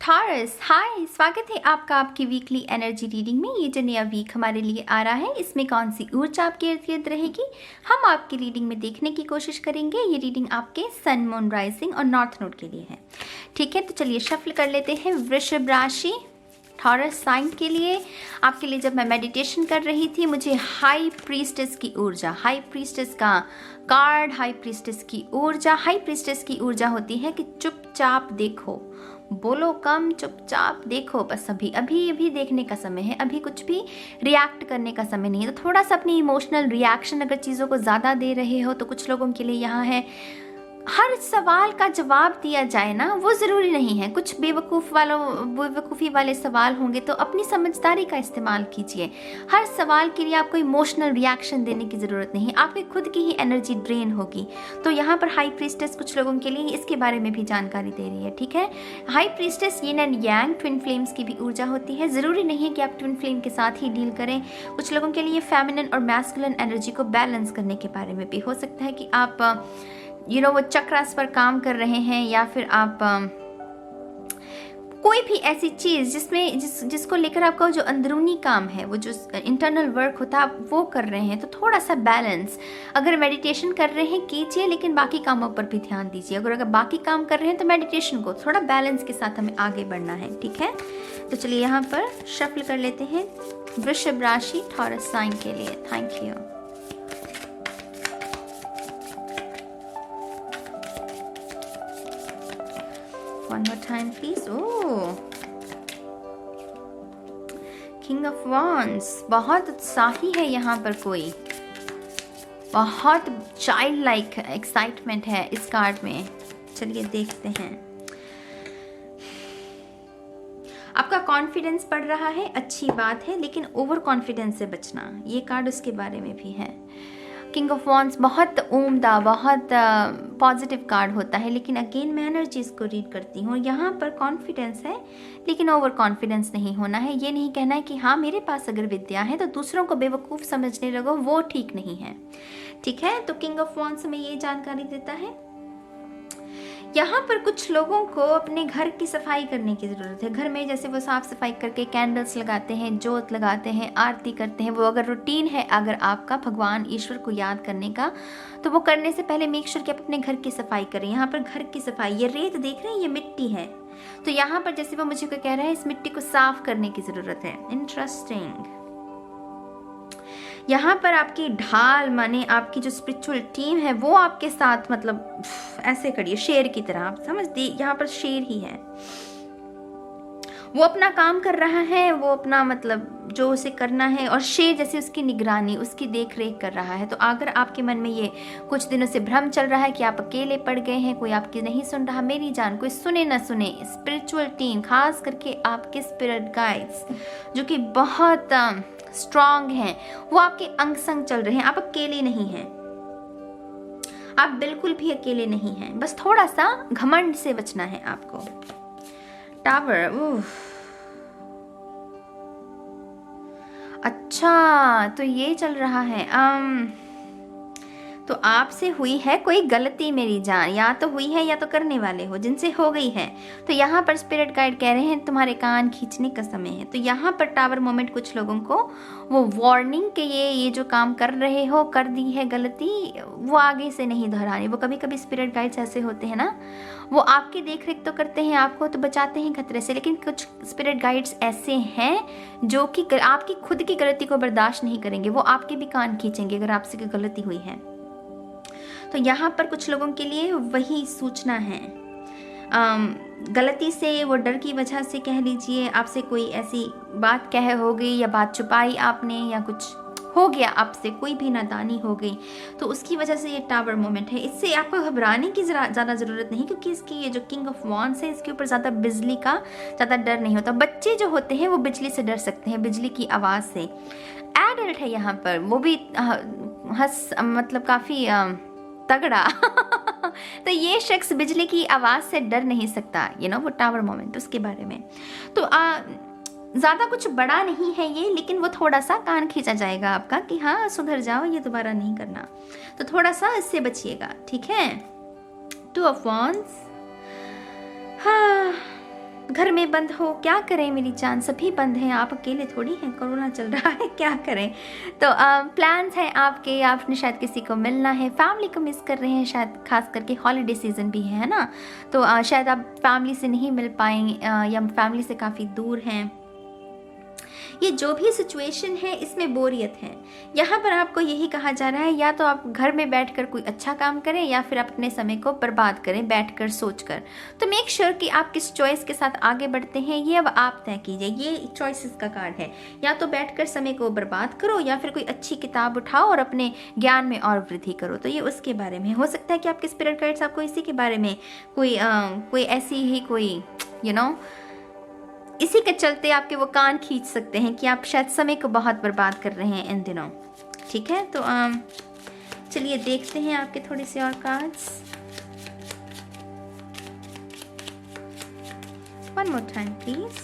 Taurus, हाय, स्वागत है आपका आपकी वीकली एनर्जी रीडिंग में। ये जो नया वीक हमारे लिए आ रहा है, इसमें कौन सी ऊर्जा आपके इर्द गिर्द रहेगी, हम आपकी रीडिंग में देखने की कोशिश करेंगे। ये रीडिंग आपके सन, मून, राइजिंग और नॉर्थ नोड के लिए है। ठीक है, तो चलिए शफल कर लेते हैं। वृषभ राशि, टॉरस साइन के लिए, आपके लिए जब मैं मेडिटेशन कर रही थी, मुझे हाई प्रीस्टेस की ऊर्जा, हाई प्रीस्टेस का कार्ड, हाई प्रीस्टेस की ऊर्जा। हाई प्रीस्टेस की ऊर्जा होती है कि चुपचाप देखो, बोलो कम, चुपचाप देखो, बस अभी अभी अभी देखने का समय है, अभी कुछ भी रिएक्ट करने का समय नहीं है। तो थोड़ा सा अपनी इमोशनल रिएक्शन अगर चीज़ों को ज़्यादा दे रहे हो तो कुछ लोगों के लिए यहाँ है हर सवाल का जवाब दिया जाए ना, वो ज़रूरी नहीं है। कुछ बेवकूफ़ी वाले सवाल होंगे तो अपनी समझदारी का इस्तेमाल कीजिए। हर सवाल के लिए आपको इमोशनल रिएक्शन देने की ज़रूरत नहीं, आपकी खुद की ही एनर्जी ड्रेन होगी। तो यहाँ पर हाई प्रीस्टेस कुछ लोगों के लिए इसके बारे में भी जानकारी दे रही है। ठीक है, high priestess yin and yang, twin flames की भी ऊर्जा होती है। ज़रूरी नहीं है कि आप ट्विन फ्लेम के साथ ही डील करें। कुछ लोगों के लिए फेमिनिन और मैस्कुलिन एनर्जी को बैलेंस करने के बारे में भी हो सकता है कि आप वो चक्रास पर काम कर रहे हैं, या फिर आप कोई भी ऐसी चीज़ जिसको लेकर आपका जो अंदरूनी काम है, वो जो इंटरनल वर्क होता है, आप वो कर रहे हैं। तो थोड़ा सा बैलेंस, अगर मेडिटेशन कर रहे हैं कीजिए, लेकिन बाकी कामों पर भी ध्यान दीजिए। अगर बाकी काम कर रहे हैं तो मेडिटेशन को थोड़ा बैलेंस के साथ हमें आगे बढ़ना है। ठीक है, तो चलिए यहाँ पर शफल कर लेते हैं वृषभ राशि, टॉरस साइन के लिए। Thank you. One more time, please. Oh, King of Wands, बहुत उत्साही है यहाँ पर कोई, बहुत चाइल्ड लाइक एक्साइटमेंट है इस कार्ड में। चलिए देखते हैं। आपका कॉन्फिडेंस बढ़ रहा है, अच्छी बात है, लेकिन ओवर कॉन्फिडेंस से बचना, ये कार्ड उसके बारे में भी है। किंग ऑफ वॉन्ड्स बहुत उम्दा, बहुत पॉजिटिव कार्ड होता है, लेकिन अगेन मैं एनर्जीज को रीड करती हूँ। यहाँ पर कॉन्फिडेंस है, लेकिन ओवर कॉन्फिडेंस नहीं होना है। ये नहीं कहना है कि हाँ मेरे पास अगर विद्या है तो दूसरों को बेवकूफ़ समझने लगो, वो ठीक नहीं है। ठीक है, तो किंग ऑफ वॉन्ड्स में ये जानकारी देता है। यहाँ पर कुछ लोगों को अपने घर की सफाई करने की ज़रूरत है। घर में जैसे वो साफ़ सफाई करके कैंडल्स लगाते हैं, जोत लगाते हैं, आरती करते हैं, वो अगर रूटीन है अगर आपका भगवान ईश्वर को याद करने का, तो वो करने से पहले मेक श्योर कि आप अपने घर की सफाई करें। यहाँ पर घर की सफाई, ये रेत देख रहे हैं, ये मिट्टी है, तो यहाँ पर जैसे वो मुझे को कह रहा है इस मिट्टी को साफ करने की ज़रूरत है। इंटरेस्टिंग। यहाँ पर आपकी ढाल माने आपकी जो स्पिरिचुअल टीम है वो आपके साथ, मतलब ऐसे करिए शेर की तरह, आप समझ दी, यहाँ पर शेर ही है। वो अपना काम कर रहा है, वो अपना मतलब जो उसे करना है, और शेर जैसे उसकी निगरानी, उसकी देख रेख कर रहा है। तो अगर आपके मन में ये कुछ दिनों से भ्रम चल रहा है कि आप अकेले पड़ गए हैं, कोई आपकी नहीं सुन रहा, मेरी जान, कोई सुने ना सुने, स्पिरिचुअल टीम, खास करके आपके स्पिरिट गाइड्स जो कि बहुत स्ट्रांग हैं, वो आपके अंग संग चल रहे हैं। आप अकेले नहीं हैं, आप बिल्कुल भी अकेले नहीं हैं, बस थोड़ा सा घमंड से बचना है आपको। टावर, अच्छा तो ये चल रहा है। तो आपसे हुई है कोई गलती मेरी जान, या तो हुई है या तो करने वाले हो जिनसे हो गई है। तो यहाँ पर स्पिरिट गाइड कह रहे हैं तुम्हारे कान खींचने का समय है। तो यहाँ पर टावर मोमेंट कुछ लोगों को वो वार्निंग के ये जो काम कर रहे हो, कर दी है गलती, वो आगे से नहीं दोहरानी। वो कभी कभी स्पिरिट गाइड्स ऐसे होते हैं ना, वो आपकी देख रेख तो करते हैं, आपको तो बचाते हैं खतरे से, लेकिन कुछ स्पिरिट गाइड्स ऐसे हैं जो कि आपकी खुद की गलती को बर्दाश्त नहीं करेंगे, वो आपके भी कान खींचेंगे अगर आपसे कोई गलती हुई है। तो यहाँ पर कुछ लोगों के लिए वही सूचना है। गलती से, वो डर की वजह से कह लीजिए, आपसे कोई ऐसी बात कह हो गई, या बात छुपाई आपने, या कुछ हो गया आपसे, कोई भी नादानी हो गई, तो उसकी वजह से ये टावर मोमेंट है। इससे आपको घबराने की ज़्यादा ज़रूरत नहीं, क्योंकि इसकी ये जो किंग ऑफ वॉन्ड्स है, इसके ऊपर ज़्यादा बिजली का ज़्यादा डर नहीं होता। बच्चे जो होते हैं वो बिजली से डर सकते हैं, बिजली की आवाज़ से। एडल्ट है यहाँ पर, वो भी मतलब काफ़ी तगड़ा तो ये शख्स बिजली की आवाज़ से डर नहीं सकता, वो टावर मोमेंट उसके बारे में। तो ज़्यादा कुछ बड़ा नहीं है ये, लेकिन वो थोड़ा सा कान खींचा जाएगा आपका कि हाँ सुधर जाओ, ये दोबारा नहीं करना, तो थोड़ा सा इससे बचिएगा। ठीक है, टू ऑफ वॉन्ड्स, हाँ घर में बंद हो, क्या करें मेरी जान, सभी बंद हैं, आप अकेले थोड़ी हैं, कोरोना चल रहा है, क्या करें। तो प्लान्स हैं आपके, आपने शायद किसी को मिलना है, फैमिली को मिस कर रहे हैं शायद, खास करके हॉलीडे सीज़न भी है ना, तो शायद आप फैमिली से नहीं मिल पाएँ या फैमिली से काफ़ी दूर हैं। ये जो भी सिचुएशन है इसमें बोरियत है। यहाँ पर आपको यही कहा जा रहा है, या तो आप घर में बैठकर कोई अच्छा काम करें या फिर अपने समय को बर्बाद करें बैठकर सोचकर। तो मेक श्योर कि आप किस चॉइस के साथ आगे बढ़ते हैं ये अब आप तय कीजिए। ये चॉइसेस का कार्ड है, या तो बैठकर समय को बर्बाद करो या फिर कोई अच्छी किताब उठाओ और अपने ज्ञान में और वृद्धि करो। तो ये उसके बारे में हो सकता है कि आपके स्पिरिट गाइड्स आपको इसी के बारे में कोई ऐसी ही कोई इसी के चलते आपके वो कान खींच सकते हैं कि आप शायद समय को बहुत बर्बाद कर रहे हैं इन दिनों। ठीक है, तो चलिए देखते हैं आपके थोड़े से और cards. One more time please.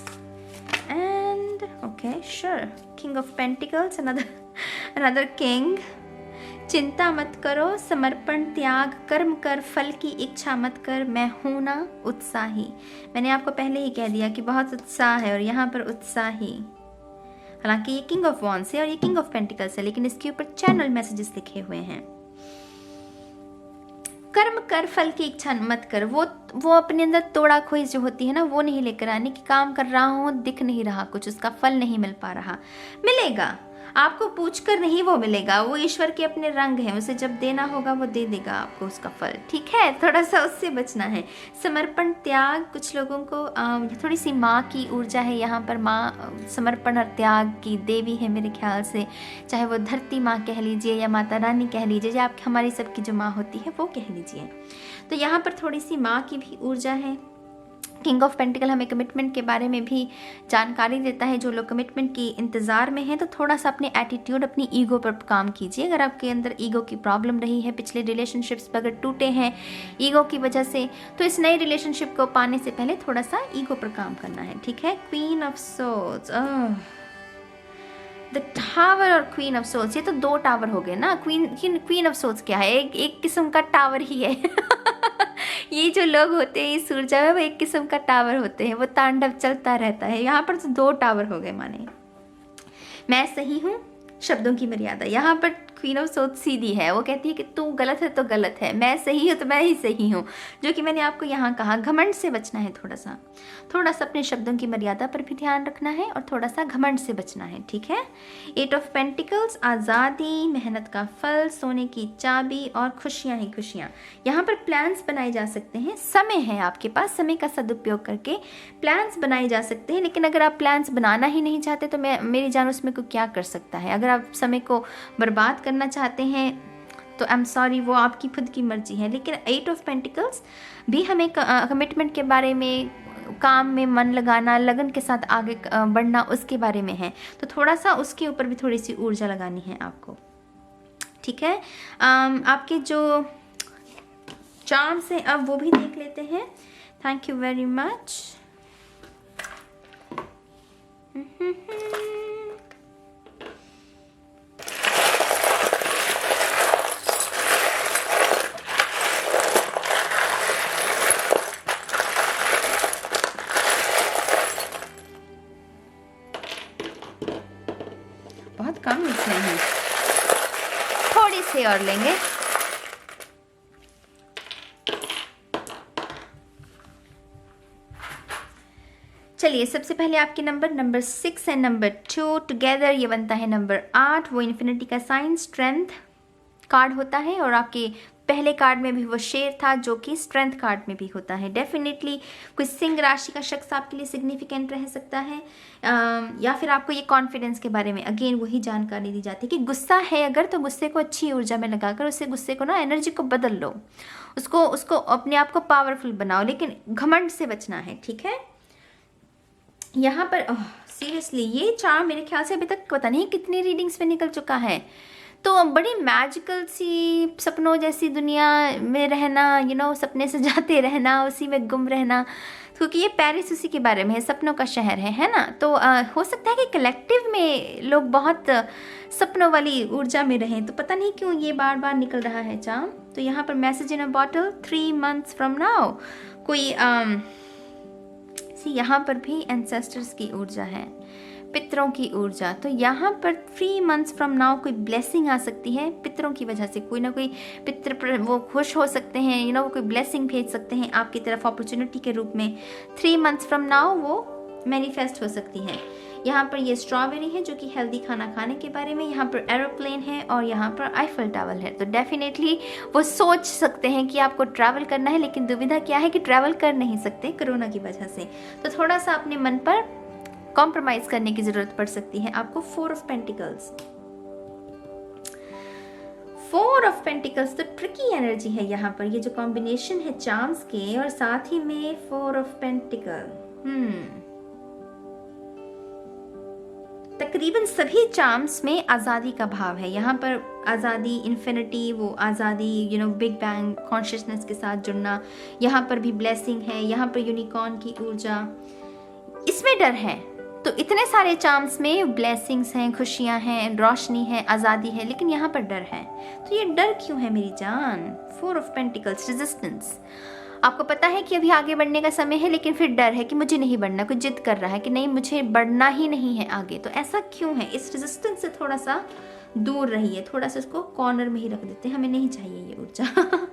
And okay sure, king of pentacles, another king. चिंता मत करो, समर्पण, त्याग, कर्म कर, फल की इच्छा मत कर, मैं हूं ना उत्साही। मैंने आपको पहले ही कह दिया कि बहुत उत्साह है और यहाँ पर उत्साही। हालांकि ये किंग ऑफ वॉन्ड्स है और ये किंग ऑफ पेंटिकल्स है, लेकिन इसके ऊपर चैनल मैसेजेस लिखे हुए हैं। कर्म कर, फल की इच्छा मत कर। वो अपने अंदर तोड़ा खोई जो होती है ना, वो नहीं लेकर आने की। काम कर रहा हूँ, दिख नहीं रहा कुछ, उसका फल नहीं मिल पा रहा। मिलेगा, आपको पूछकर नहीं वो मिलेगा, वो ईश्वर के अपने रंग हैं, उसे जब देना होगा वो दे देगा आपको उसका फल। ठीक है, थोड़ा सा उससे बचना है। समर्पण, त्याग, कुछ लोगों को थोड़ी सी माँ की ऊर्जा है यहाँ पर। माँ समर्पण और त्याग की देवी है मेरे ख्याल से, चाहे वो धरती माँ कह लीजिए या माता रानी कह लीजिए, या आप हमारी सबकी जो माँ होती है वो कह लीजिए। तो यहाँ पर थोड़ी सी माँ की भी ऊर्जा है। किंग ऑफ पेंटिकल हमें कमिटमेंट के बारे में भी जानकारी देता है। जो लोग कमिटमेंट की इंतज़ार में हैं तो थोड़ा सा अपने एटीट्यूड, अपनी ईगो पर काम कीजिए। अगर आपके अंदर ईगो की प्रॉब्लम रही है, पिछले रिलेशनशिप्स अगर टूटे हैं ईगो की वजह से, तो इस नए रिलेशनशिप को पाने से पहले थोड़ा सा ईगो पर काम करना है। ठीक है, queen of swords, the tower और क्वीन ऑफ सोर्ड्स, ये तो दो टावर हो गए ना। क्वीन ऑफ सोर्ड्स क्या है? एक किस्म का टावर ही है। ये जो लोग होते हैं इस ऊर्जा में, वो एक किस्म का टावर होते हैं, वो तांडव चलता रहता है। यहाँ पर तो दो टावर हो गए माने। मैं सही हूँ, शब्दों की मर्यादा। यहाँ पर क्वीन ऑफ सोर्ड्स सीधी है, वो कहती है कि तू गलत है तो गलत है, मैं सही हूँ तो मैं ही सही हूँ। जो कि मैंने आपको यहाँ कहा, घमंड से बचना है। थोड़ा सा अपने शब्दों की मर्यादा पर भी ध्यान रखना है और थोड़ा सा घमंड से बचना है। ठीक है, एट ऑफ पेंटिकल्स, आज़ादी, मेहनत का फल, सोने की चाबी और खुशियाँ ही खुशियाँ। यहाँ पर प्लान्स बनाए जा सकते हैं, समय है आपके पास, समय का सदुपयोग करके प्लान्स बनाए जा सकते हैं। लेकिन अगर आप प्लान्स बनाना ही नहीं चाहते तो मेरी जान उसमें को क्या कर सकता है। अगर आप समय को बर्बाद करना चाहते हैं तो आई एम सॉरी, वो आपकी खुद की मर्जी है। लेकिन एट ऑफ पेंटिकल्स भी हमें कमिटमेंट के बारे में, काम में मन लगाना, लगन के साथ आगे बढ़ना, उसके बारे में है। तो थोड़ा सा उसके ऊपर भी थोड़ी सी ऊर्जा लगानी है आपको। ठीक है, आपके जो चार्म्स हैं अब वो भी देख लेते हैं। Thank you very much. बहुत कम लिखने हैं, थोड़ी सी और लेंगे। चलिए, सबसे पहले आपके नंबर 6 है, नंबर 2 टुगेदर, ये बनता है नंबर 8। वो इन्फिनिटी का साइन स्ट्रेंथ कार्ड होता है और आपके पहले कार्ड में भी वो शेर था जो कि स्ट्रेंथ कार्ड में भी होता है। डेफिनेटली कोई सिंह राशि का शख्स आपके लिए सिग्निफिकेंट रह सकता है, या फिर आपको ये कॉन्फिडेंस के बारे में अगेन वही जानकारी दी जाती है कि गुस्सा है अगर, तो गुस्से को अच्छी ऊर्जा में लगाकर उससे गुस्से को ना एनर्जी को बदल लो, उसको अपने आप को पावरफुल बनाओ, लेकिन घमंड से बचना है। ठीक है, यहाँ पर सीरियसली ये चार्म मेरे ख्याल से अभी तक पता नहीं कितनी रीडिंग्स में निकल चुका है। तो बड़ी मैजिकल सी, सपनों जैसी दुनिया में रहना, सपने सजाते रहना, उसी में गुम रहना, क्योंकि ये पेरिस उसी के बारे में है, सपनों का शहर है ना। तो हो सकता है कि कलेक्टिव में लोग बहुत सपनों वाली ऊर्जा में रहें, तो पता नहीं क्यों ये बार बार निकल रहा है चार्म। तो यहाँ पर message in a bottle, 3 months from now, कोई सी यहाँ पर भी एंसेस्टर्स की ऊर्जा है, पितरों की ऊर्जा। तो यहाँ पर 3 मंथ्स फ्रॉम नाउ कोई ब्लेसिंग आ सकती है पितरों की वजह से। कोई ना कोई पितर पर वो खुश हो सकते हैं, वो कोई ब्लेसिंग भेज सकते हैं आपकी तरफ अपॉर्चुनिटी के रूप में। 3 मंथ्स फ्रॉम नाउ वो मैनिफेस्ट हो सकती है। यहाँ पर ये स्ट्रॉबेरी है जो कि हेल्दी खाना खाने के बारे में, यहाँ पर एरोप्लेन है और यहाँ पर आईफल टावर है। तो डेफिनेटली वो सोच सकते हैं कि आपको ट्रैवल करना है, लेकिन दुविधा क्या है कि ट्रैवल कर नहीं सकते कोरोना की वजह से। तो थोड़ा सा अपने मन पर कॉम्प्रोमाइज करने की जरूरत पड़ सकती है आपको। 4 ऑफ पेंटिकल्स, 4 ऑफ पेंटिकल्स तो ट्रिकी एनर्जी है यहाँ पर। ये जो कॉम्बिनेशन है चार्म्स के और साथ ही में 4 ऑफ पेंटिकल, तकरीबन सभी चार्म्स में आज़ादी का भाव है। यहाँ पर आज़ादी, इन्फिनिटी, वो आज़ादी, बिग बैंग कॉन्शियसनेस के साथ जुड़ना। यहाँ पर भी ब्लेसिंग है, यहाँ पर यूनिकॉर्न की ऊर्जा, इसमें डर है। तो इतने सारे चार्म्स में ब्लेसिंग्स हैं, खुशियाँ हैं, रोशनी है, आज़ादी है, लेकिन यहाँ पर डर है। तो ये डर क्यों है मेरी जान? 4 ऑफ पेंटिकल्स, रेजिस्टेंस। आपको पता है कि अभी आगे बढ़ने का समय है, लेकिन फिर डर है कि मुझे नहीं बढ़ना। कोई जिद कर रहा है कि नहीं, मुझे बढ़ना ही नहीं है आगे। तो ऐसा क्यों है? इस रेजिस्टेंस से थोड़ा सा दूर रहिए, थोड़ा सा इसको कॉर्नर में ही रख देते हैं, हमें नहीं चाहिए ये ऊर्जा।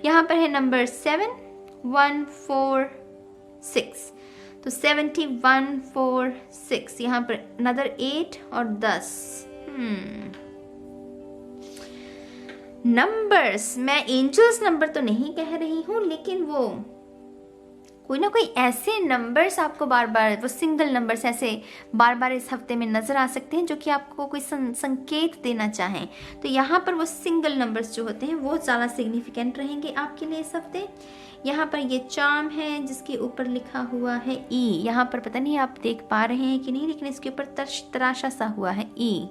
यहाँ पर है नंबर 7, 1, 4, 6। तो 71, 4, 6। यहाँ पर अनदर 8 और 10। नंबर्स, मैं एंजल्स नंबर तो नहीं कह रही हूँ, लेकिन वो कोई ना कोई ऐसे नंबर्स आपको बार बार, वो सिंगल नंबर्स ऐसे बार बार इस हफ्ते में नजर आ सकते हैं जो कि आपको कोई संकेत देना चाहें। तो यहाँ पर वो सिंगल नंबर्स जो होते हैं वो ज़्यादा सिग्निफिकेंट रहेंगे आपके लिए इस हफ्ते। यहाँ पर ये चार्म है जिसके ऊपर लिखा हुआ है ई। यहाँ पर पता नहीं आप देख पा रहे हैं कि नहीं, लेकिन इसके ऊपर तराशा सा हुआ है ई।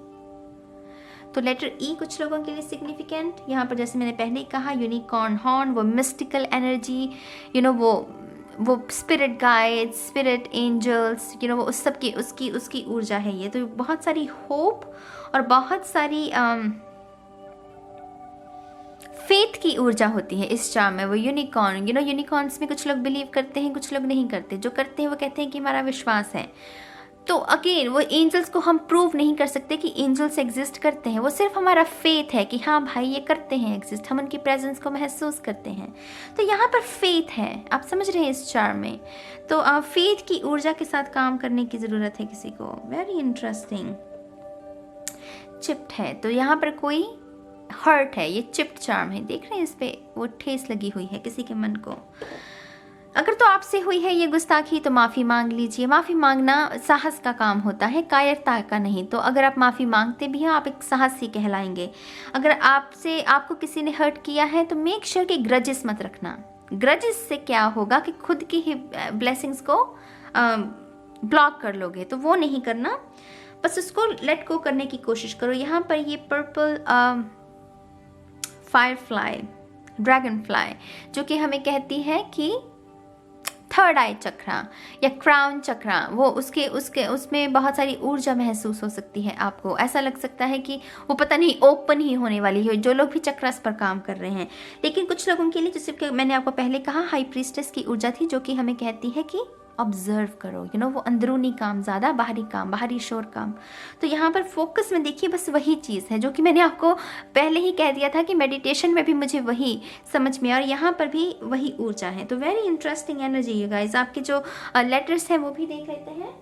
तो लेटर ई कुछ लोगों के लिए सिग्निफिकेंट। यहाँ पर जैसे मैंने पहले ही कहा, यूनिकॉर्न हॉर्न, वो मिस्टिकल एनर्जी, वो स्पिरिट गाइड्स, स्पिरिट एंजल्स, वो उस सब की उसकी ऊर्जा है ये। तो बहुत सारी होप और बहुत सारी फेथ की ऊर्जा होती है इस चार्म में। वो यूनिकॉर्न, यूनिकॉर्न्स में कुछ लोग बिलीव करते हैं, कुछ लोग नहीं करते। जो करते हैं वो कहते हैं कि हमारा विश्वास है। तो अगेन वो एंजल्स को हम प्रूव नहीं कर सकते कि एंजल्स एग्जिस्ट करते हैं, वो सिर्फ हमारा फेथ है कि हाँ भाई ये करते हैं एग्जिस्ट, हम उनकी प्रेजेंस को महसूस करते हैं। तो यहाँ पर फेथ है, आप समझ रहे हैं इस चार्म में। तो फेथ की ऊर्जा के साथ काम करने की ज़रूरत है किसी को। Very interesting. चिप्ट है, तो यहाँ पर कोई हर्ट है, ये चिप्ट चार्म है। देख रहे हैं इस पे वो ठेस लगी हुई है किसी के मन को। अगर तो आपसे हुई है ये गुस्ताखी तो माफ़ी मांग लीजिए। माफ़ी मांगना साहस का काम होता है, कायरता का नहीं। तो अगर आप माफ़ी मांगते भी हैं, आप एक साहसी कहलाएंगे। अगर आपको किसी ने हर्ट किया है तो मेक श्योर कि ग्रजेस मत रखना। ग्रजेस से क्या होगा कि खुद की ही ब्लेसिंग्स को ब्लॉक कर लोगे, तो वो नहीं करना। बस उसको लेट गो करने की कोशिश करो। यहाँ पर ये पर्पल फायरफ्लाई, ड्रैगन फ्लाई, जो कि हमें कहती है कि थर्ड आई चक्रा या क्राउन चक्रा, वो उसमें बहुत सारी ऊर्जा महसूस हो सकती है आपको। ऐसा लग सकता है कि वो पता नहीं ओपन ही होने वाली है, जो लोग भी चक्रास पर काम कर रहे हैं। लेकिन कुछ लोगों के लिए, जैसे मैंने आपको पहले कहा, हाई प्रीस्टेस की ऊर्जा थी जो कि हमें कहती है कि ऑब्जर्व करो, वो अंदरूनी काम ज़्यादा, बाहरी काम, बाहरी शोर काम। तो यहाँ पर फोकस में देखिए बस वही चीज़ है जो कि मैंने आपको पहले ही कह दिया था कि मेडिटेशन में भी मुझे वही समझ में, और यहाँ पर भी वही ऊर्जा है। तो very interesting energy you guys. आपके जो लेटर्स हैं वो भी देख लेते हैं।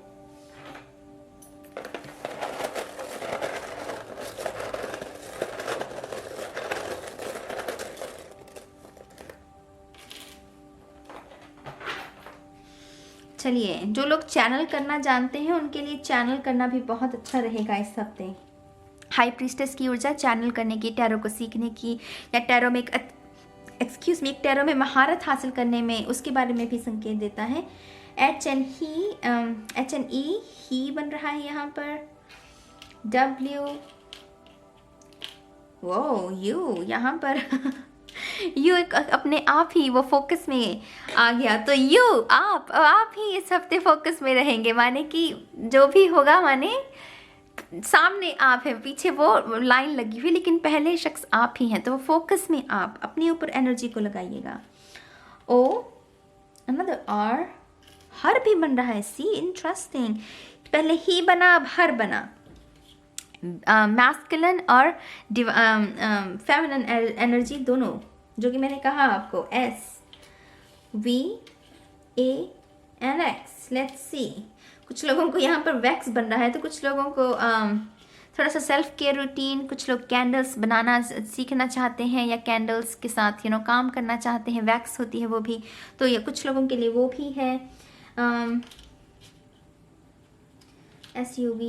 चलिए, जो लोग चैनल करना जानते हैं उनके लिए चैनल करना भी बहुत अच्छा रहेगा इस हफ्ते। हाई प्रीस्टेस की ऊर्जा चैनल करने की, टैरो को सीखने की, या टैरो में एक टैरो में महारत हासिल करने में, उसके बारे में भी संकेत देता है। HNE ही बन रहा है यहाँ पर। W वो यू यहाँ पर यू अपने आप ही वो फोकस में आ गया। तो यू आप ही इस हफ्ते फोकस में रहेंगे, माने कि जो भी होगा, माने सामने आप है, पीछे वो लाइन लगी हुई, लेकिन पहले शख्स आप ही हैं। तो वो फोकस में आप अपने ऊपर एनर्जी को लगाइएगा। O, another R, हर भी बन रहा है, सी इंटरेस्टिंग। पहले ही बना, अब हर बना। मैस्कुलिन और फेमिनिन एनर्जी दोनों, जो कि मैंने कहा आपको, SVANX। लेट्स सी, कुछ लोगों को यहाँ पर वैक्स बन रहा है, तो कुछ लोगों को थोड़ा सा सेल्फ केयर रूटीन, कुछ लोग कैंडल्स बनाना सीखना चाहते हैं या कैंडल्स के साथ काम करना चाहते हैं, वैक्स होती है वो भी, तो ये कुछ लोगों के लिए वो भी है। SUV,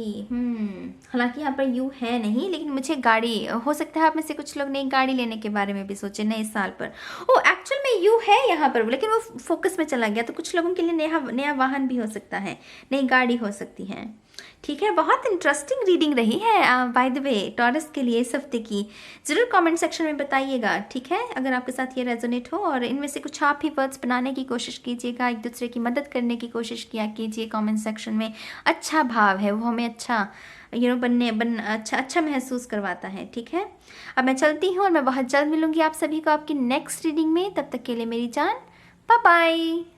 हालांकि यहाँ पर यू है नहीं, लेकिन मुझे गाड़ी, हो सकता है आप में से कुछ लोग नई गाड़ी लेने के बारे में भी सोचे नए साल पर। ओ एक्चुअल में यू है यहाँ पर, लेकिन वो फोकस में चला गया, तो कुछ लोगों के लिए नया वाहन भी हो सकता है, नई गाड़ी हो सकती है। ठीक है, बहुत इंटरेस्टिंग रीडिंग रही है बाय द वे टॉरस के लिए इस हफ्ते की। ज़रूर कमेंट सेक्शन में बताइएगा, ठीक है, अगर आपके साथ ये रेजोनेट हो, और इनमें से कुछ आप ही वर्ड्स बनाने की कोशिश कीजिएगा, एक दूसरे की मदद करने की कोशिश किया कीजिए कमेंट सेक्शन में। अच्छा भाव है वो, हमें अच्छा अच्छा महसूस करवाता है। ठीक है, अब मैं चलती हूँ और मैं बहुत जल्द मिलूंगी आप सभी को आपकी नेक्स्ट रीडिंग में। तब तक के लिए मेरी जान, बाय बाय।